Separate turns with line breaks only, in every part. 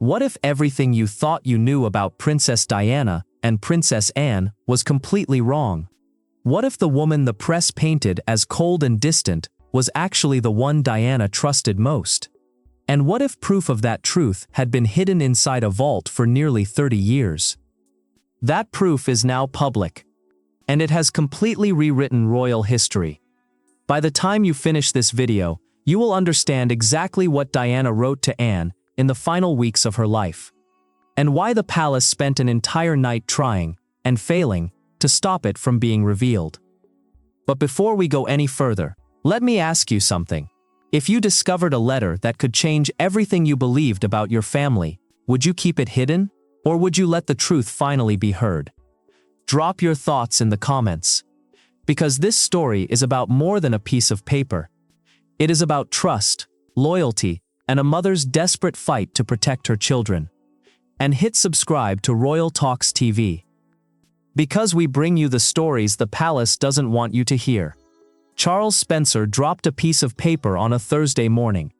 What if everything you thought you knew about Princess Diana and Princess Anne was completely wrong? What if the woman the press painted as cold and distant was actually the one Diana trusted most? And what if proof of that truth had been hidden inside a vault for nearly 30 years? That proof is now public, and it has completely rewritten royal history. By the time you finish this video, you will understand exactly what Diana wrote to Anne in the final weeks of her life, and why the palace spent an entire night trying, and failing, to stop it from being revealed. But before we go any further, let me ask you something. If you discovered a letter that could change everything you believed about your family, would you keep it hidden, or would you let the truth finally be heard? Drop your thoughts in the comments. Because this story is about more than a piece of paper. It is about trust, loyalty, and a mother's desperate fight to protect her children. And hit subscribe to Royal Talks TV. Because we bring you the stories the palace doesn't want you to hear. Charles Spencer dropped a piece of paper on a Thursday morning.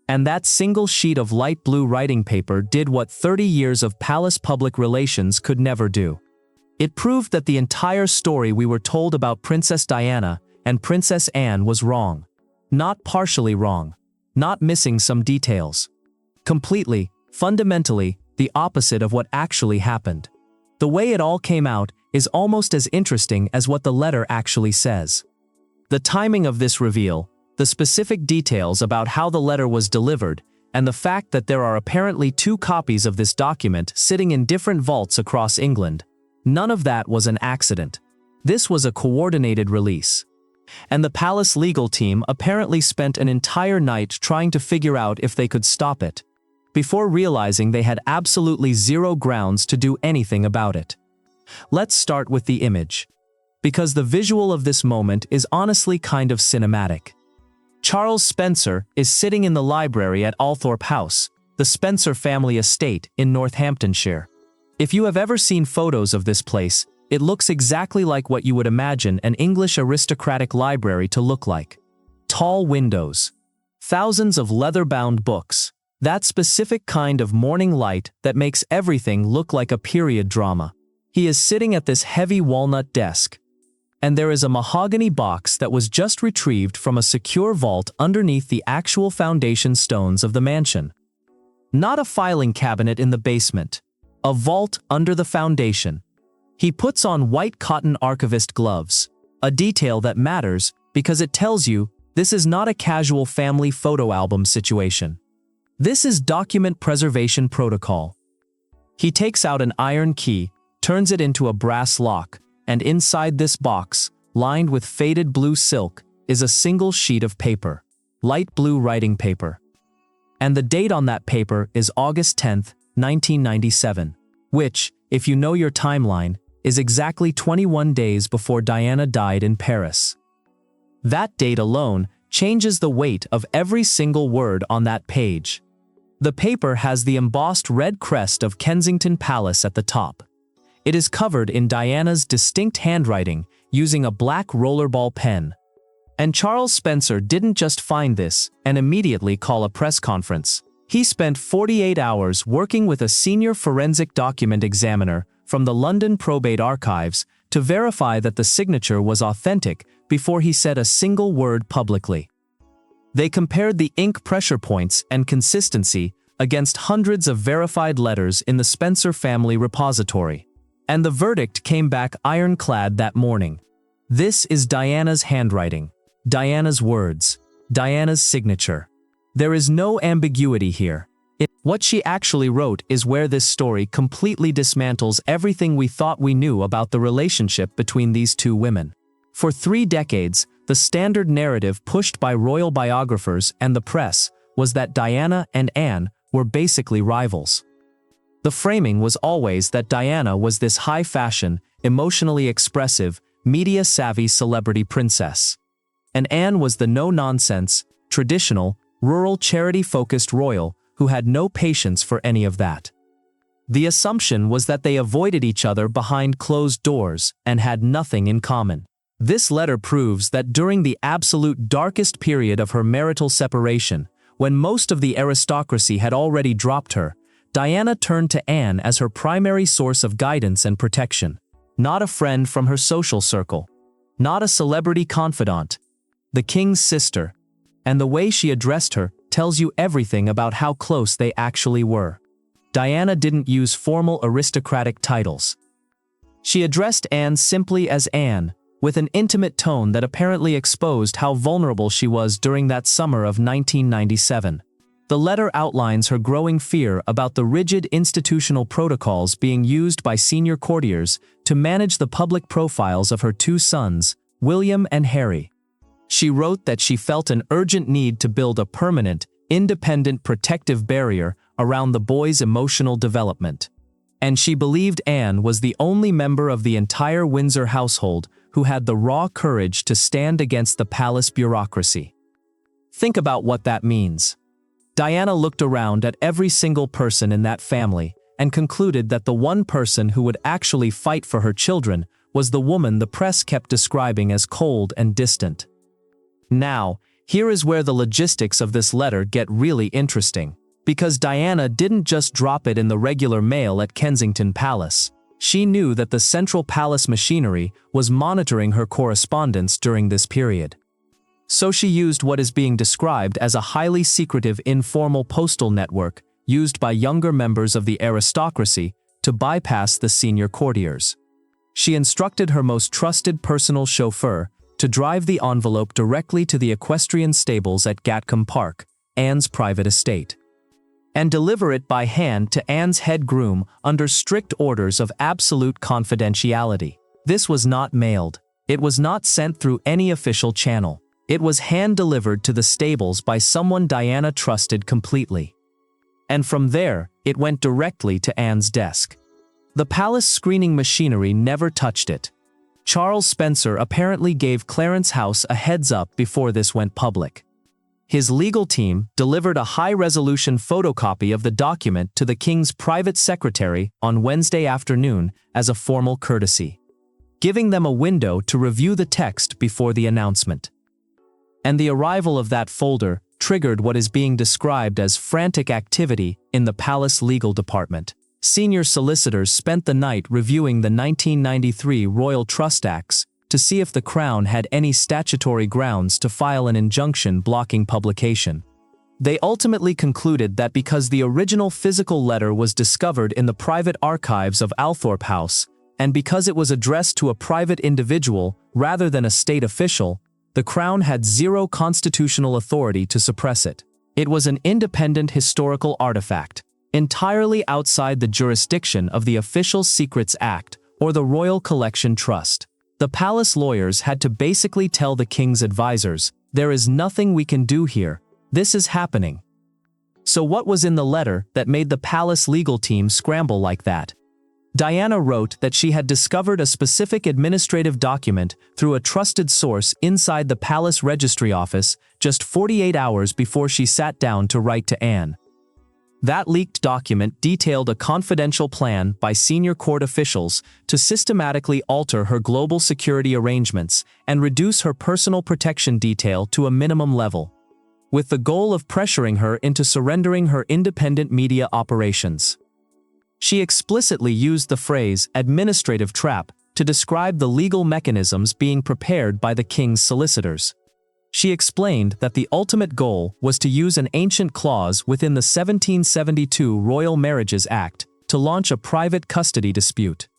And that single sheet of light blue writing paper did what 30 years of palace public relations could never do. It proved that the entire story we were told about Princess Diana and Princess Anne was wrong. Not partially wrong. Not missing some details. Completely, fundamentally, the opposite of what actually happened. The way it all came out is almost as interesting as what the letter actually says. The timing of this reveal, the specific details about how the letter was delivered, and the fact that there are apparently 2 copies of this document sitting in different vaults across England, none of that was an accident. This was a coordinated release. And the palace legal team apparently spent an entire night trying to figure out if they could stop it, before realizing they had absolutely zero grounds to do anything about it. Let's start with the image, because the visual of this moment is honestly kind of cinematic. Charles Spencer is sitting in the library at Althorp House, the Spencer family estate in Northamptonshire. If you have ever seen photos of this place, it looks exactly like what you would imagine an English aristocratic library to look like. Tall windows. Thousands of leather-bound books. That specific kind of morning light that makes everything look like a period drama. He is sitting at this heavy walnut desk. And there is a mahogany box that was just retrieved from a secure vault underneath the actual foundation stones of the mansion. Not a filing cabinet in the basement. A vault under the foundation. He puts on white cotton archivist gloves, a detail that matters because it tells you this is not a casual family photo album situation. This is document preservation protocol. He takes out an iron key, turns it into a brass lock, and inside this box, lined with faded blue silk, is a single sheet of paper, light blue writing paper. And the date on that paper is August 10th, 1997, which, if you know your timeline, is exactly 21 days before Diana died in Paris. That date alone changes the weight of every single word on that page. The paper has the embossed red crest of Kensington Palace at the top. It is covered in Diana's distinct handwriting using a black rollerball pen. And Charles Spencer didn't just find this and immediately call a press conference. He spent 48 hours working with a senior forensic document examiner from the London Probate Archives to verify that the signature was authentic before he said a single word publicly. They compared the ink pressure points and consistency against hundreds of verified letters in the Spencer family repository. And the verdict came back ironclad that morning. This is Diana's handwriting, Diana's words, Diana's signature. There is no ambiguity here. What she actually wrote is where this story completely dismantles everything we thought we knew about the relationship between these 2 women. For 3 decades, the standard narrative pushed by royal biographers and the press was that Diana and Anne were basically rivals. The framing was always that Diana was this high-fashion, emotionally expressive, media-savvy celebrity princess. And Anne was the no-nonsense, traditional, rural charity-focused royal who had no patience for any of that. The assumption was that they avoided each other behind closed doors and had nothing in common. This letter proves that during the absolute darkest period of her marital separation, when most of the aristocracy had already dropped her, Diana turned to Anne as her primary source of guidance and protection. Not a friend from her social circle. Not a celebrity confidant. The king's sister. And the way she addressed her tells you everything about how close they actually were. Diana didn't use formal aristocratic titles. She addressed Anne simply as Anne, with an intimate tone that apparently exposed how vulnerable she was during that summer of 1997. The letter outlines her growing fear about the rigid institutional protocols being used by senior courtiers to manage the public profiles of her two sons, William and Harry. She wrote that she felt an urgent need to build a permanent, independent protective barrier around the boys' emotional development. And she believed Anne was the only member of the entire Windsor household who had the raw courage to stand against the palace bureaucracy. Think about what that means. Diana looked around at every single person in that family and concluded that the one person who would actually fight for her children was the woman the press kept describing as cold and distant. Now, here is where the logistics of this letter get really interesting, because Diana didn't just drop it in the regular mail at Kensington Palace. She knew that the central palace machinery was monitoring her correspondence during this period. So she used what is being described as a highly secretive informal postal network used by younger members of the aristocracy to bypass the senior courtiers. She instructed her most trusted personal chauffeur to drive the envelope directly to the equestrian stables at Gatcombe Park, Anne's private estate, and deliver it by hand to Anne's head groom under strict orders of absolute confidentiality. This was not mailed. It was not sent through any official channel. It was hand-delivered to the stables by someone Diana trusted completely. And from there, it went directly to Anne's desk. The palace screening machinery never touched it. Charles Spencer apparently gave Clarence House a heads-up before this went public. His legal team delivered a high-resolution photocopy of the document to the king's private secretary on Wednesday afternoon as a formal courtesy, giving them a window to review the text before the announcement. And the arrival of that folder triggered what is being described as frantic activity in the palace legal department. Senior solicitors spent the night reviewing the 1993 Royal Trust Acts to see if the Crown had any statutory grounds to file an injunction blocking publication. They ultimately concluded that because the original physical letter was discovered in the private archives of Althorp House, and because it was addressed to a private individual rather than a state official, the Crown had zero constitutional authority to suppress it. It was an independent historical artifact, entirely outside the jurisdiction of the Official Secrets Act or the Royal Collection Trust. The palace lawyers had to basically tell the king's advisors, "There is nothing we can do here. This is happening." So what was in the letter that made the palace legal team scramble like that? Diana wrote that she had discovered a specific administrative document through a trusted source inside the palace registry office just 48 hours before she sat down to write to Anne. That leaked document detailed a confidential plan by senior court officials to systematically alter her global security arrangements and reduce her personal protection detail to a minimum level, with the goal of pressuring her into surrendering her independent media operations. She explicitly used the phrase administrative trap to describe the legal mechanisms being prepared by the king's solicitors. She explained that the ultimate goal was to use an ancient clause within the 1772 Royal Marriages Act to launch a private custody dispute,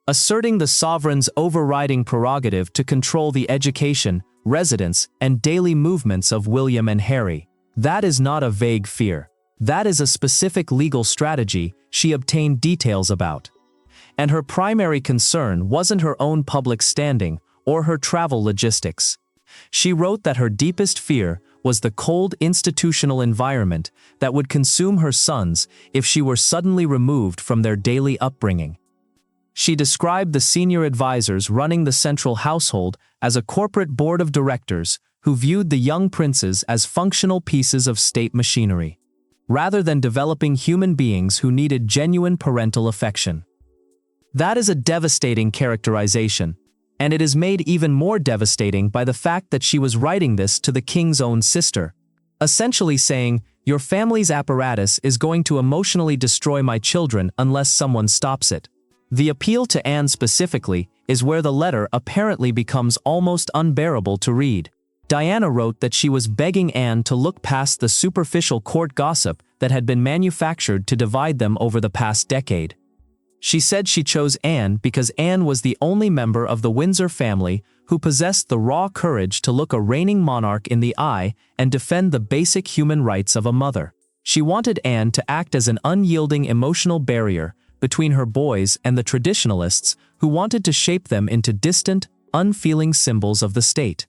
asserting the sovereign's overriding prerogative to control the education, residence, and daily movements of William and Harry. That is not a vague fear. That is a specific legal strategy she obtained details about. And her primary concern wasn't her own public standing or her travel logistics. She wrote that her deepest fear was the cold institutional environment that would consume her sons if she were suddenly removed from their daily upbringing. She described the senior advisors running the central household as a corporate board of directors who viewed the young princes as functional pieces of state machinery, rather than developing human beings who needed genuine parental affection. That is a devastating characterization, and it is made even more devastating by the fact that she was writing this to the king's own sister. essentially saying, "Your family's apparatus is going to emotionally destroy my children unless someone stops it." The appeal to Anne specifically is where the letter apparently becomes almost unbearable to read. Diana wrote that she was begging Anne to look past the superficial court gossip that had been manufactured to divide them over the past decade. She said she chose Anne because Anne was the only member of the Windsor family who possessed the raw courage to look a reigning monarch in the eye and defend the basic human rights of a mother. She wanted Anne to act as an unyielding emotional barrier between her boys and the traditionalists who wanted to shape them into distant, unfeeling symbols of the state.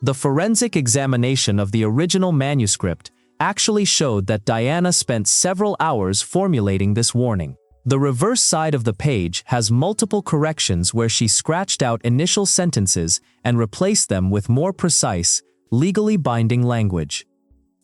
The forensic examination of the original manuscript actually showed that Diana spent several hours formulating this warning. The reverse side of the page has multiple corrections where she scratched out initial sentences and replaced them with more precise, legally binding language.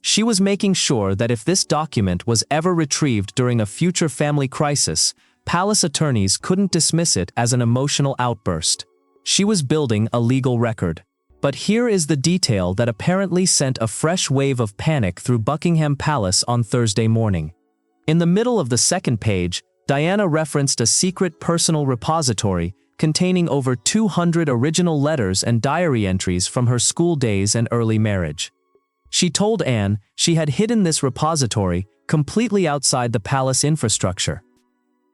She was making sure that if this document was ever retrieved during a future family crisis, palace attorneys couldn't dismiss it as an emotional outburst. She was building a legal record. But here is the detail that apparently sent a fresh wave of panic through Buckingham Palace on Thursday morning. In the middle of the second page, Diana referenced a secret personal repository containing over 200 original letters and diary entries from her school days and early marriage. She told Anne she had hidden this repository completely outside the palace infrastructure,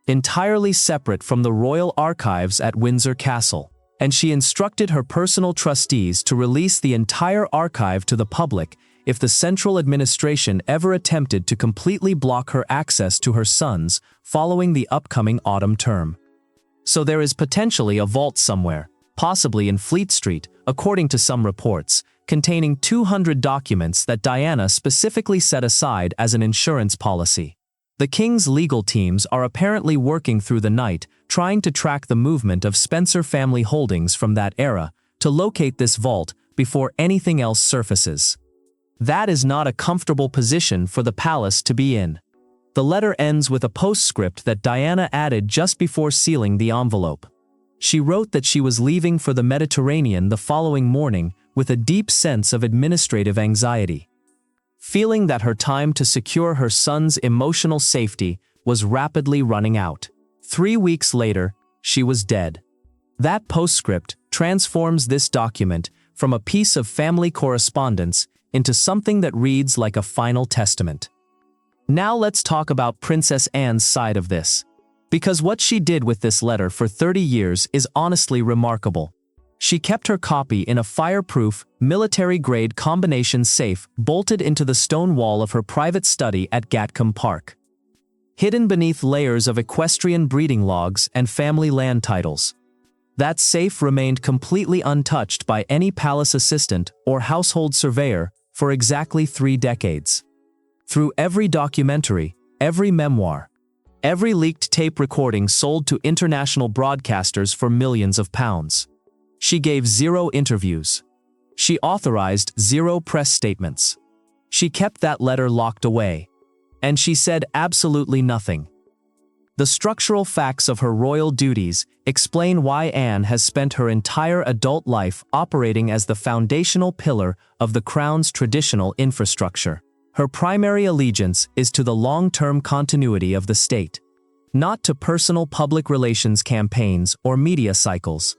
entirely separate from the royal archives at Windsor Castle, and she instructed her personal trustees to release the entire archive to the public if the central administration ever attempted to completely block her access to her sons following the upcoming autumn term. So there is potentially a vault somewhere, possibly in Fleet Street, according to some reports, containing 200 documents that Diana specifically set aside as an insurance policy. The king's legal teams are apparently working through the night, trying to track the movement of Spencer family holdings from that era to locate this vault before anything else surfaces. That is not a comfortable position for the palace to be in. The letter ends with a postscript that Diana added just before sealing the envelope. She wrote that she was leaving for the Mediterranean the following morning with a deep sense of administrative anxiety, feeling that her time to secure her son's emotional safety was rapidly running out. 3 weeks later, she was dead. That postscript transforms this document from a piece of family correspondence into something that reads like a final testament. Now let's talk about Princess Anne's side of this, because what she did with this letter for 30 years is honestly remarkable. She kept her copy in a fireproof, military-grade combination safe bolted into the stone wall of her private study at Gatcombe Park, hidden beneath layers of equestrian breeding logs and family land titles. That safe remained completely untouched by any palace assistant or household surveyor for exactly 3 decades. Through every documentary, every memoir, every leaked tape recording sold to international broadcasters for millions of pounds. She gave 0 interviews. She authorized 0 press statements. She kept that letter locked away. And she said absolutely nothing. The structural facts of her royal duties explain why Anne has spent her entire adult life operating as the foundational pillar of the crown's traditional infrastructure. Her primary allegiance is to the long-term continuity of the state, not to personal public relations campaigns or media cycles.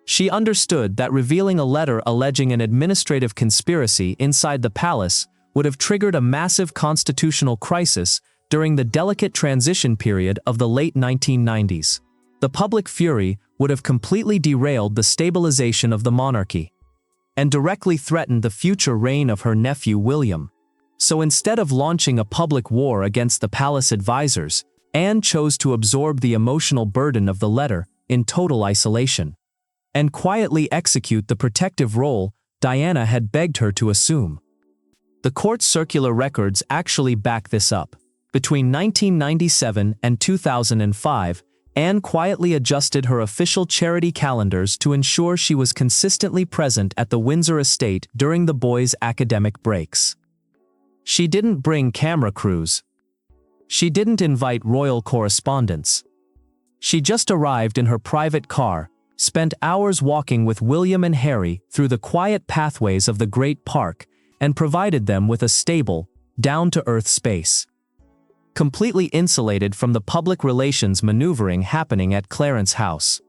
She understood that revealing a letter alleging an administrative conspiracy inside the palace would have triggered a massive constitutional crisis during the delicate transition period of the late 1990s. The public fury would have completely derailed the stabilization of the monarchy and directly threatened the future reign of her nephew William. So instead of launching a public war against the palace advisors, Anne chose to absorb the emotional burden of the letter in total isolation and quietly execute the protective role Diana had begged her to assume. The court circular records actually back this up. Between 1997 and 2005, Anne quietly adjusted her official charity calendars to ensure she was consistently present at the Windsor estate during the boys' academic breaks. She didn't bring camera crews. She didn't invite royal correspondents. She just arrived in her private car, spent hours walking with William and Harry through the quiet pathways of the Great Park, and provided them with a stable, down-to-earth space. Completely insulated from the public relations maneuvering happening at Clarence House.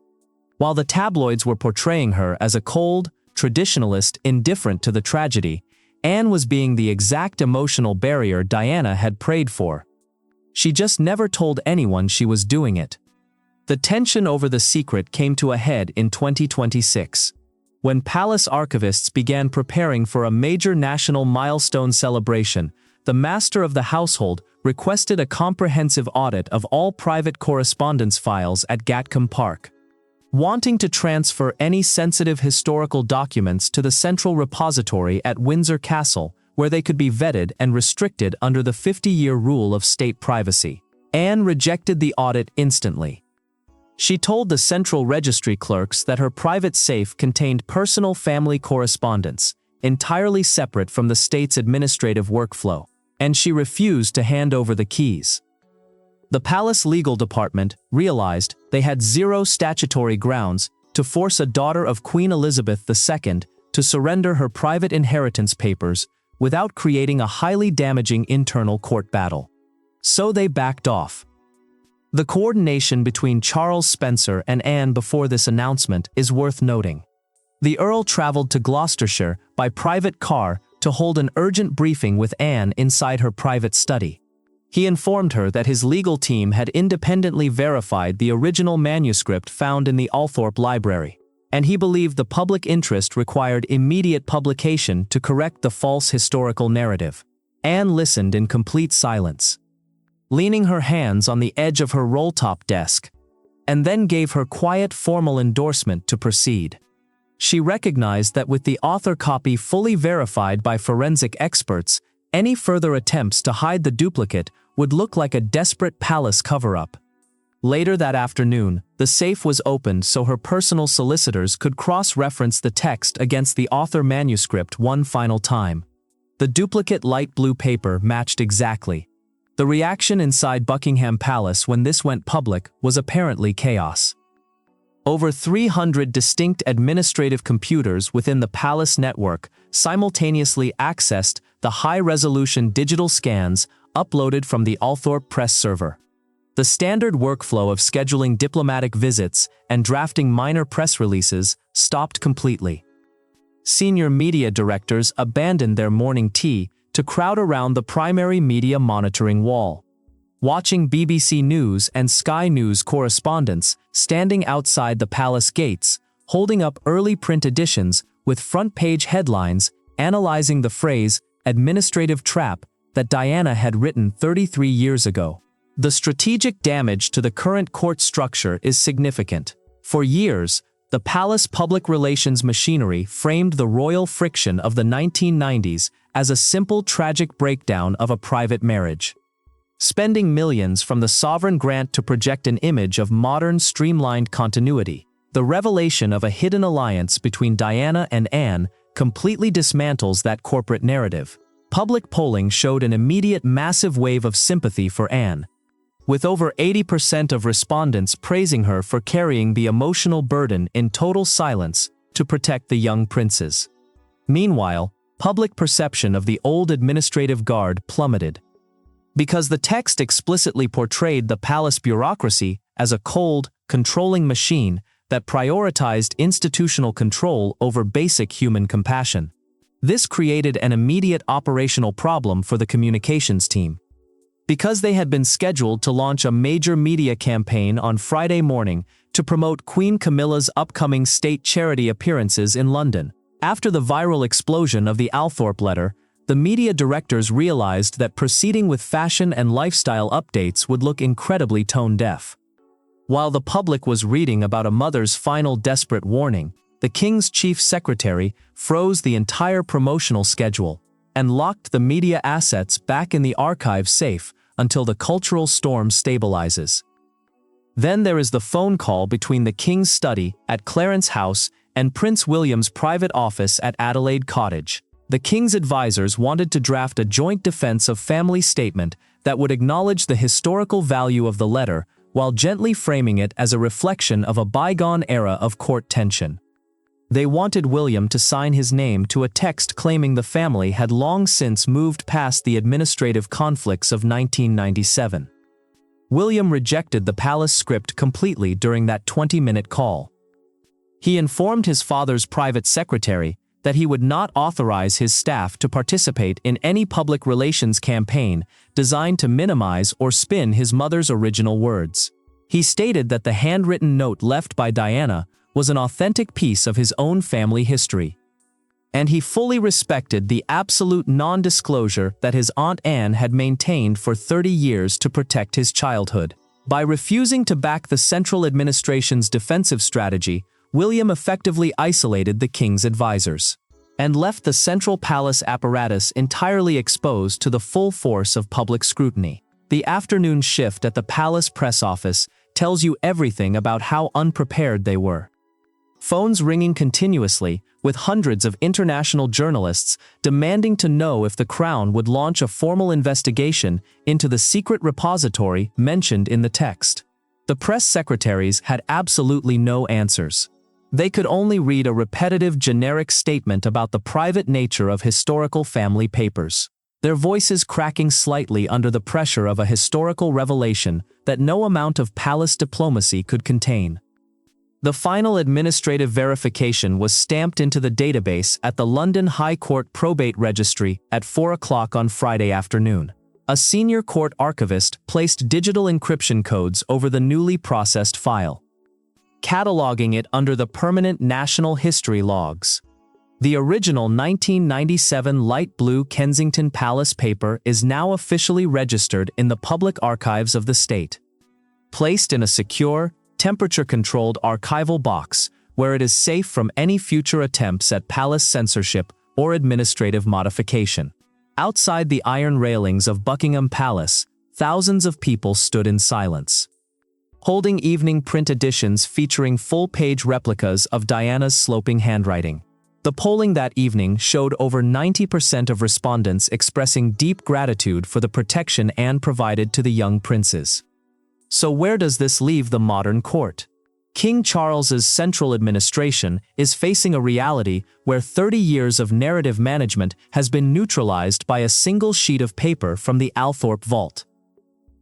While the tabloids were portraying her as a cold, traditionalist indifferent to the tragedy, Anne was being the exact emotional barrier Diana had prayed for. She just never told anyone she was doing it. The tension over the secret came to a head in 2026, when palace archivists began preparing for a major national milestone celebration. The master of the household requested a comprehensive audit of all private correspondence files at Gatcombe Park, wanting to transfer any sensitive historical documents to the central repository at Windsor Castle, where they could be vetted and restricted under the 50-year rule of state privacy. Anne rejected the audit instantly. She told the central registry clerks that her private safe contained personal family correspondence, entirely separate from the state's administrative workflow, and she refused to hand over the keys. The palace legal department realized they had zero statutory grounds to force a daughter of Queen Elizabeth II to surrender her private inheritance papers without creating a highly damaging internal court battle. So they backed off. The coordination between Charles Spencer and Anne before this announcement is worth noting. The Earl traveled to Gloucestershire by private car to hold an urgent briefing with Anne inside her private study. He informed her that his legal team had independently verified the original manuscript found in the Althorp Library, and he believed the public interest required immediate publication to correct the false historical narrative. Anne listened in complete silence, leaning her hands on the edge of her roll-top desk, and then gave her quiet formal endorsement to proceed. She recognized that with the author copy fully verified by forensic experts, any further attempts to hide the duplicate would look like a desperate palace cover-up. Later that afternoon, the safe was opened so her personal solicitors could cross-reference the text against the author manuscript one final time. The duplicate light blue paper matched exactly. The reaction inside Buckingham Palace when this went public was apparently chaos. Over 300 distinct administrative computers within the palace network simultaneously accessed the high-resolution digital scans uploaded from the Althorp press server. The standard workflow of scheduling diplomatic visits and drafting minor press releases stopped completely. Senior media directors abandoned their morning tea to crowd around the primary media monitoring wall, watching BBC News and Sky News correspondents standing outside the palace gates, holding up early print editions with front-page headlines analyzing the phrase "administrative trap" that Diana had written 33 years ago. The strategic damage to the current court structure is significant. For years, the palace public relations machinery framed the royal friction of the 1990s as a simple tragic breakdown of a private marriage. Spending millions from the sovereign grant to project an image of modern streamlined continuity, the revelation of a hidden alliance between Diana and Anne completely dismantles that corporate narrative. Public polling showed an immediate massive wave of sympathy for Anne, with over 80% of respondents praising her for carrying the emotional burden in total silence to protect the young princes. Meanwhile, public perception of the old administrative guard plummeted. Because the text explicitly portrayed the palace bureaucracy as a cold, controlling machine that prioritized institutional control over basic human compassion. This created an immediate operational problem for the communications team. Because they had been scheduled to launch a major media campaign on Friday morning to promote Queen Camilla's upcoming state charity appearances in London. After the viral explosion of the Althorp letter, the media directors realized that proceeding with fashion and lifestyle updates would look incredibly tone-deaf. While the public was reading about a mother's final desperate warning, the King's chief secretary froze the entire promotional schedule and locked the media assets back in the archive safe until the cultural storm stabilizes. Then there is the phone call between the King's study at Clarence House and Prince William's private office at Adelaide Cottage. The King's advisors wanted to draft a joint defense of family statement that would acknowledge the historical value of the letter while gently framing it as a reflection of a bygone era of court tension. They wanted William to sign his name to a text claiming the family had long since moved past the administrative conflicts of 1997. William rejected the palace script completely during that 20-minute call. He informed his father's private secretary that he would not authorize his staff to participate in any public relations campaign designed to minimize or spin his mother's original words. He stated that the handwritten note left by Diana was an authentic piece of his own family history. And he fully respected the absolute non-disclosure that his Aunt Anne had maintained for 30 years to protect his childhood. By refusing to back the central administration's defensive strategy, William effectively isolated the king's advisors and left the central palace apparatus entirely exposed to the full force of public scrutiny. The afternoon shift at the palace press office tells you everything about how unprepared they were. Phones ringing continuously, with hundreds of international journalists demanding to know if the Crown would launch a formal investigation into the secret repository mentioned in the text. The press secretaries had absolutely no answers. They could only read a repetitive generic statement about the private nature of historical family papers, their voices cracking slightly under the pressure of a historical revelation that no amount of palace diplomacy could contain. The final administrative verification was stamped into the database at the London High Court Probate Registry at 4 o'clock on Friday afternoon. A senior court archivist placed digital encryption codes over the newly processed file, cataloging it under the permanent National History Logs. The original 1997 light blue Kensington Palace paper is now officially registered in the public archives of the state, placed in a secure, temperature-controlled archival box where it is safe from any future attempts at palace censorship or administrative modification. Outside the iron railings of Buckingham Palace, thousands of people stood in silence, holding evening print editions featuring full-page replicas of Diana's sloping handwriting. The polling that evening showed over 90% of respondents expressing deep gratitude for the protection Anne provided to the young princes. So where does this leave the modern court? King Charles's central administration is facing a reality where 30 years of narrative management has been neutralized by a single sheet of paper from the Althorp vault.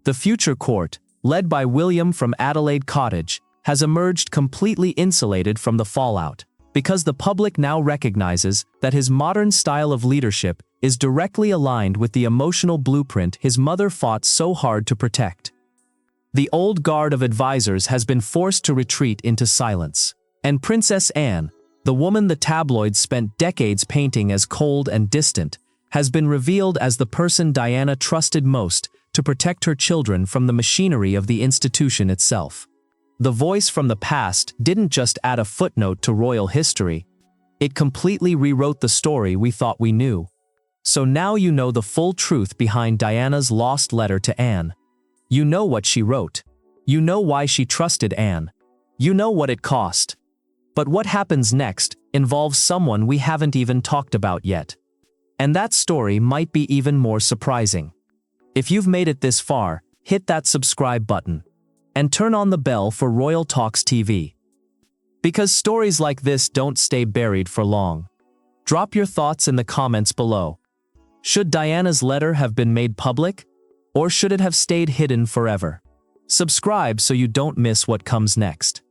The future court, led by William from Adelaide Cottage, has emerged completely insulated from the fallout, because the public now recognizes that his modern style of leadership is directly aligned with the emotional blueprint his mother fought so hard to protect. The old guard of advisors has been forced to retreat into silence, and Princess Anne, the woman the tabloids spent decades painting as cold and distant, has been revealed as the person Diana trusted most to protect her children from the machinery of the institution itself. The voice from the past didn't just add a footnote to royal history, it completely rewrote the story we thought we knew. So now you know the full truth behind Diana's lost letter to Anne. You know what she wrote. You know why she trusted Anne. You know what it cost. But what happens next involves someone we haven't even talked about yet. And that story might be even more surprising. If you've made it this far, hit that subscribe button and turn on the bell for Royal Talks TV. Because stories like this don't stay buried for long. Drop your thoughts in the comments below. Should Diana's letter have been made public? Or should it have stayed hidden forever? Subscribe so you don't miss what comes next.